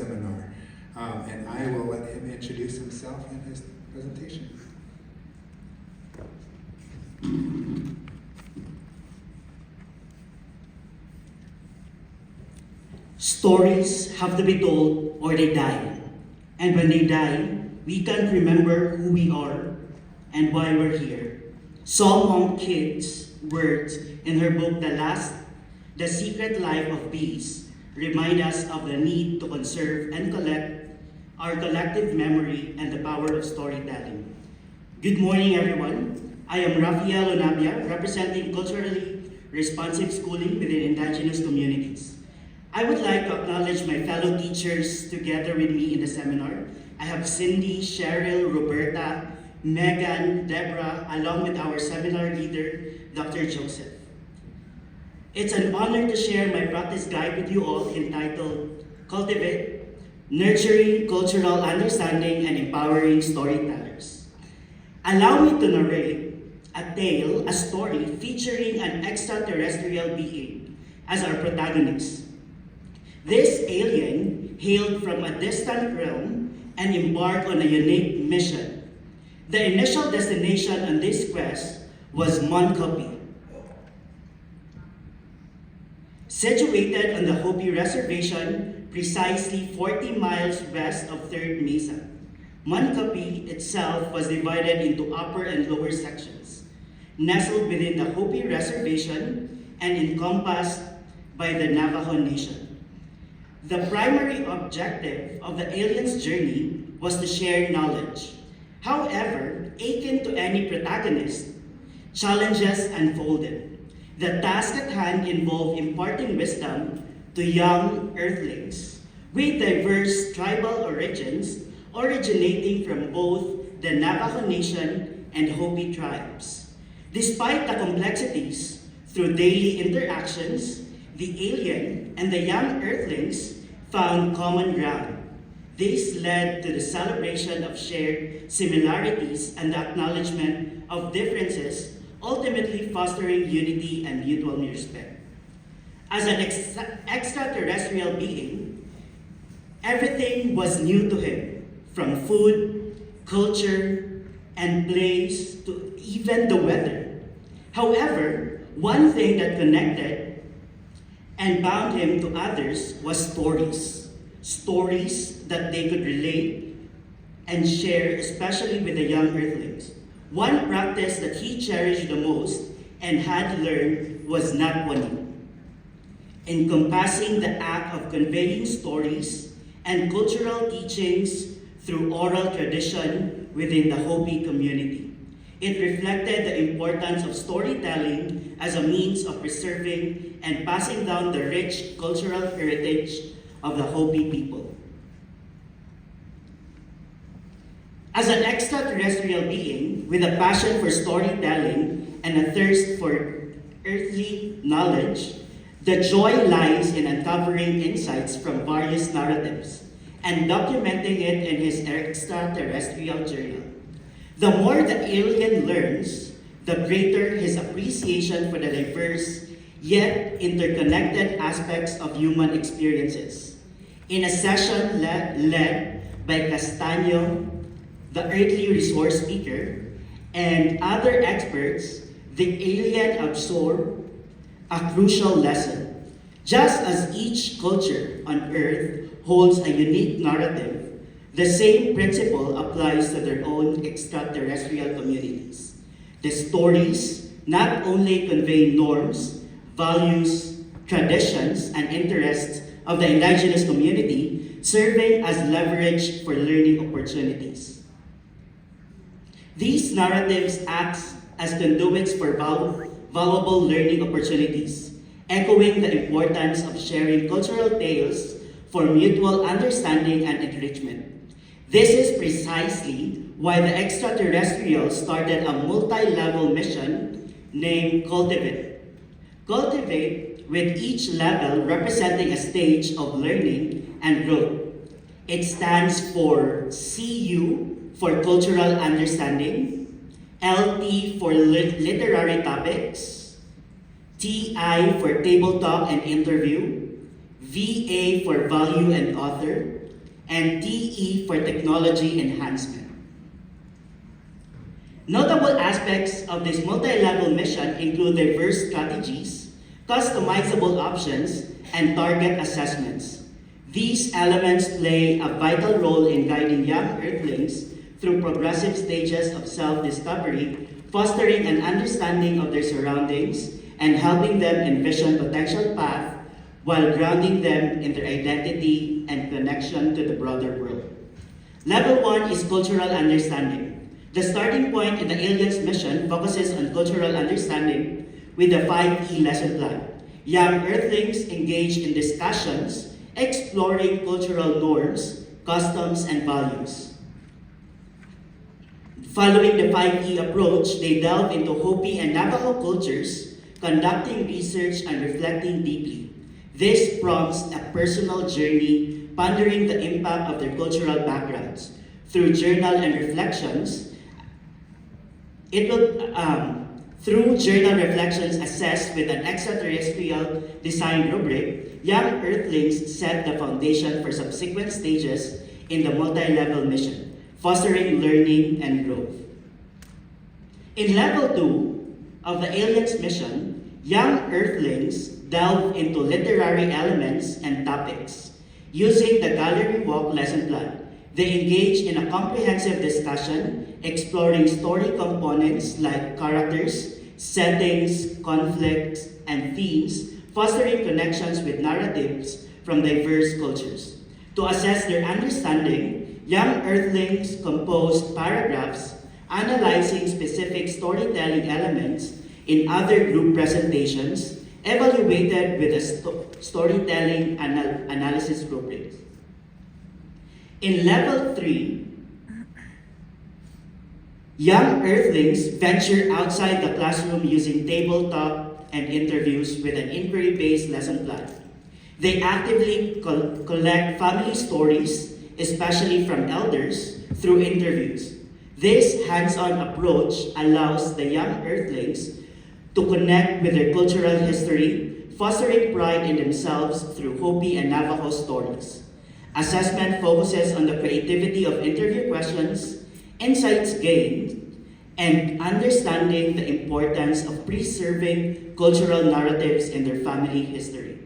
seminar. And I will let him introduce himself in his presentation. Stories have to be told or they die. And when they die, we can't remember who we are and why we're here. Solomon Kidd's words in her book, The Secret Life of Bees, remind us of the need to conserve and collect our collective memory and the power of storytelling. Good morning, everyone. I am Rafael Onabia, representing culturally responsive schooling within indigenous communities. I would like to acknowledge my fellow teachers together with me in the seminar. I have Cindy, Cheryl, Roberta, Megan, Deborah, along with our seminar leader, Dr. Joseph. It's an honor to share my practice guide with you all entitled Cultivate, Nurturing Cultural Understanding and Empowering Storytellers. Allow me to narrate a story featuring an extraterrestrial being as our protagonist. This alien hailed from a distant realm and embarked on a unique mission. The initial destination on this quest was Moncapi. Situated on the Hopi Reservation, precisely 40 miles west of Third Mesa, Moncapi itself was divided into upper and lower sections, nestled within the Hopi Reservation and encompassed by the Navajo Nation. The primary objective of the aliens' journey was to share knowledge. However, akin to any protagonist, challenges unfolded. The task at hand involved imparting wisdom to young earthlings with diverse tribal origins originating from both the Navajo Nation and Hopi tribes. Despite the complexities, through daily interactions, the alien and the young earthlings found common ground. This led to the celebration of shared similarities and the acknowledgement of differences, ultimately fostering unity and mutual respect. As an extraterrestrial being, everything was new to him, from food, culture, and place to even the weather. However, one thing that connected and bound him to others was stories. Stories that they could relate and share, especially with the young earthlings. One practice that he cherished the most and had learned was Natwani, encompassing the act of conveying stories and cultural teachings through oral tradition within the Hopi community. It reflected the importance of storytelling as a means of preserving and passing down the rich cultural heritage of the Hopi people. As an extraterrestrial being with a passion for storytelling and a thirst for earthly knowledge, the joy lies in uncovering insights from various narratives and documenting it in his extraterrestrial journal. The more the alien learns, the greater his appreciation for the diverse yet interconnected aspects of human experiences. In a session led by Castaño, the earthly resource speaker, and other experts, the alien absorbed a crucial lesson. Just as each culture on Earth holds a unique narrative, the same principle applies to their own extraterrestrial communities. The stories not only convey norms, values, traditions, and interests of the indigenous community, serving as leverage for learning opportunities. These narratives act as conduits for valuable learning opportunities, echoing the importance of sharing cultural tales for mutual understanding and enrichment. This is precisely why the extraterrestrials started a multi-level mission named Cultivate. Cultivate, with each level representing a stage of learning and growth. It stands for CU for cultural understanding, LT for literary topics, TI for table talk and interview, VA for Value and Author, and TE for Technology Enhancement. Notable aspects of this multi-level mission include diverse strategies, customizable options, and target assessments. These elements play a vital role in guiding young Earthlings through progressive stages of self-discovery, fostering an understanding of their surroundings, and helping them envision potential paths while grounding them in their identity and connection to the broader world. Level 1 is cultural understanding. The starting point in the Aliens mission focuses on cultural understanding with the 5E lesson plan. Young Earthlings engage in discussions exploring cultural norms, customs, and values. Following the 5E approach, they delve into Hopi and Navajo cultures, conducting research and reflecting deeply. This prompts a personal journey pondering the impact of their cultural backgrounds. Through journal and reflections, through journal reflections assessed with an extraterrestrial design rubric, young Earthlings set the foundation for subsequent stages in the multi-level mission, fostering learning and growth. In Level 2 of the Aliens mission, young Earthlings delve into literary elements and topics. Using the Gallery Walk lesson plan, they engage in a comprehensive discussion exploring story components like characters, settings, conflicts, and themes, fostering connections with narratives from diverse cultures. To assess their understanding, young Earthlings composed paragraphs analyzing specific storytelling elements in other group presentations, evaluated with a storytelling analysis rubric. In Level 3, young Earthlings venture outside the classroom using tabletop and interviews with an inquiry-based lesson plan. They actively collect family stories, especially from elders, through interviews. This hands-on approach allows the young Earthlings to connect with their cultural history, fostering pride in themselves through Hopi and Navajo stories. Assessment focuses on the creativity of interview questions, insights gained, and understanding the importance of preserving cultural narratives in their family history.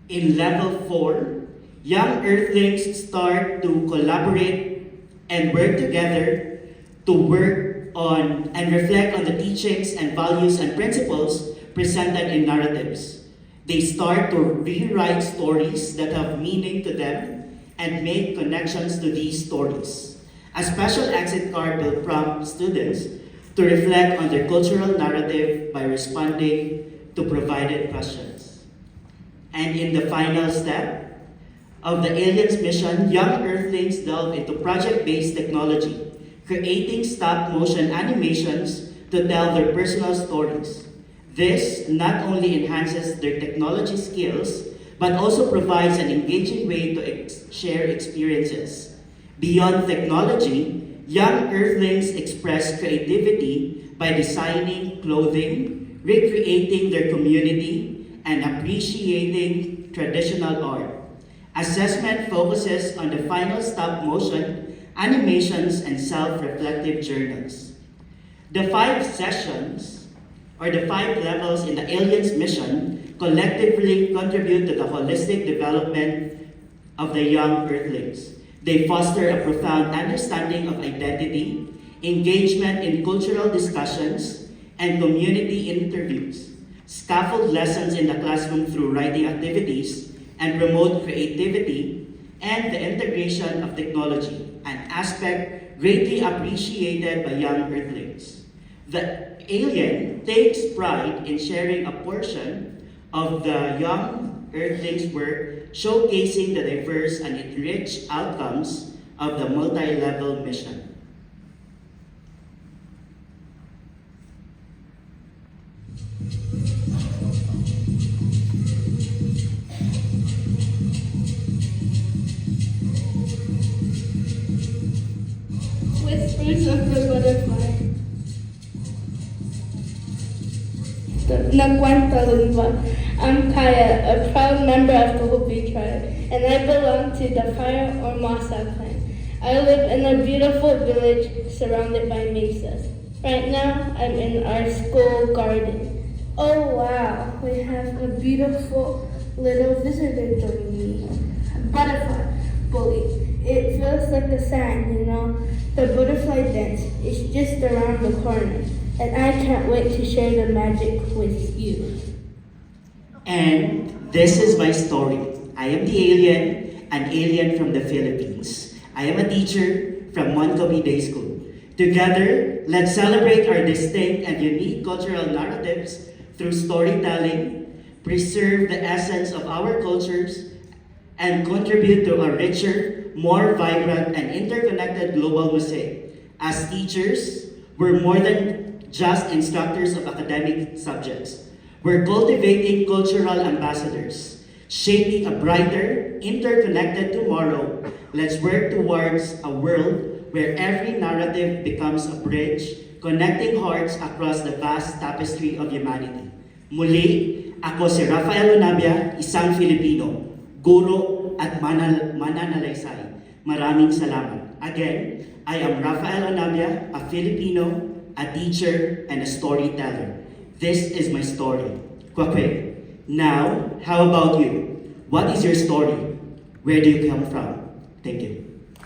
In Level 4, young Earthlings start to collaborate and work together to work on and reflect on the teachings and values and principles presented in narratives. They start to rewrite stories that have meaning to them and make connections to these stories. A special exit card will prompt students to reflect on their cultural narrative by responding to provided questions. And in the final step of the Aliens mission, young Earthlings delve into project-based technology, creating stop-motion animations to tell their personal stories. This not only enhances their technology skills, but also provides an engaging way to share experiences. Beyond technology, young Earthlings express creativity by designing clothing, recreating their community, and appreciating traditional art. Assessment focuses on the final stop-motion animations, and self-reflective journals. The 5 sessions, or the 5 levels in the Aliens mission, collectively contribute to the holistic development of the young Earthlings. They foster a profound understanding of identity, engagement in cultural discussions, and community interviews, scaffold lessons in the classroom through writing activities, and promote creativity and the integration of technology, an aspect greatly appreciated by young Earthlings. The Alien takes pride in sharing a portion of the young Earthlings' work, showcasing the diverse and enriched outcomes of the multi-level mission. Whispers of the butterfly. That Nagwanta Lumba. I'm Kaya, a proud member of the Hopi tribe, and I belong to the Fire or Masa clan. I live in a beautiful village surrounded by mesas. Right now, I'm in our school garden. Oh wow, we have a beautiful little visitor joining me. Butterfly bully. It feels like the sand, you know. The butterfly dance is just around the corner, and I can't wait to share the magic with you. And this is my story. I am the alien, an alien from the Philippines. I am a teacher from Moncapi Day School. Together, let's celebrate our distinct and unique cultural narratives through storytelling, preserve the essence of our cultures, and contribute to a richer, more vibrant, and interconnected global mosaic. As teachers, we're more than just instructors of academic subjects. We're cultivating cultural ambassadors, shaping a brighter, interconnected tomorrow. Let's work towards a world where every narrative becomes a bridge, connecting hearts across the vast tapestry of humanity. Muli, ako si Rafael Onabia, isang Filipino, guro at mananalaysay. Maraming salamat. Again, I am Rafael Onabia, a Filipino, a teacher, and a storyteller. This is my story. Kwakwe. Now, how about you? What is your story? Where do you come from? Thank you.